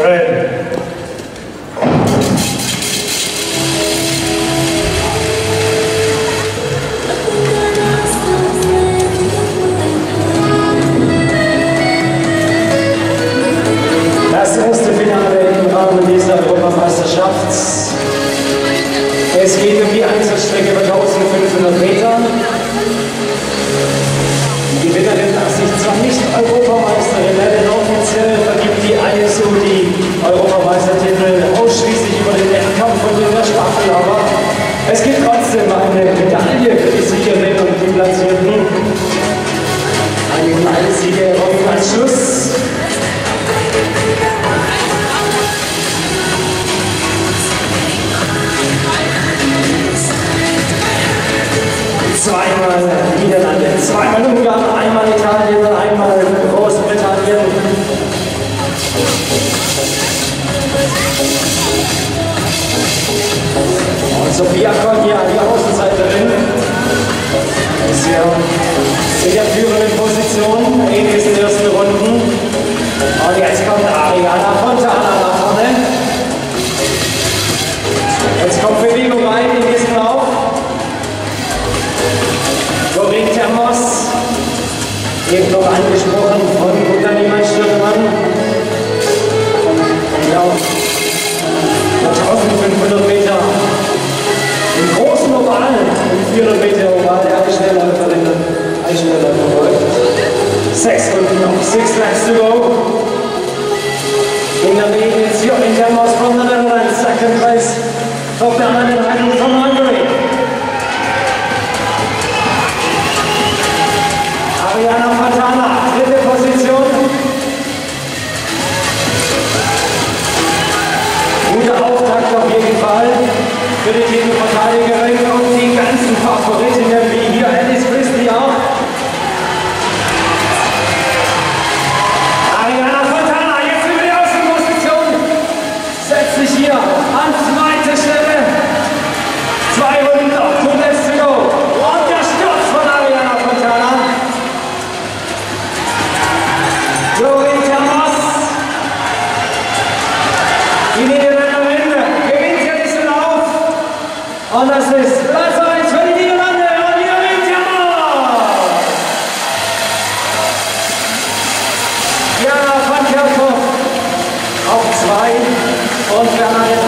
Schön. Das erste Finale im Rahmen dieser Europameisterschaft. Es geht um die Einzelstrecke über 1500 Metern. Die Gewinnerin darf sich zwar nicht Europameisterin nennen, offiziell vergibt die ISU die Europameistertitel ausschließlich über den Mehrkampf und in der Staffel, aber es gibt trotzdem eine Medaille für die Siegerin und die Platzierten. Eine kleine Siegerehrung als Schluss. Zweimal Niederlande, zweimal Ungarn, einmal Italien, einmal Großbritannien. Und Sophia Konja, die Außenseiterin, ist ja in der führenden Position in diesen ersten Runden. Und jetzt kommt Ariana Fontana nach vorne. Jetzt kommt Bewegung rein in diesen Lauf. Corinne Termos, eben noch angesprochen von Unternehmer Stürmann. Ja, 1500 Meter im großen Oval, im 400 Meter Oval, der Einschnellläuferin verfolgt. 6 Runden noch, 6 laps to go. In der Nähe ist Corinne Termos from the Netherlands, second place. Top down in Heidel from Hungary. Ariana Fontana, dritte Position. Guter Auftakt auf jeden Fall für die Titelverteidigerin und die ganzen Favoritinnen wie hier Alice Christie auch. Ariana Fontana, jetzt über die Außenposition, setzt sich hier an zweite Stelle. 2 Runden noch, 2 laps to go. Und der Sturz von Ariana Fontana. Corinne Termos, die Niederländerin, gewinnt hier diesen Lauf. Und das ist Platz 1 für die Niederlande und Corinne Termos. Jana van Kerkhoff auf 2 und Bernadette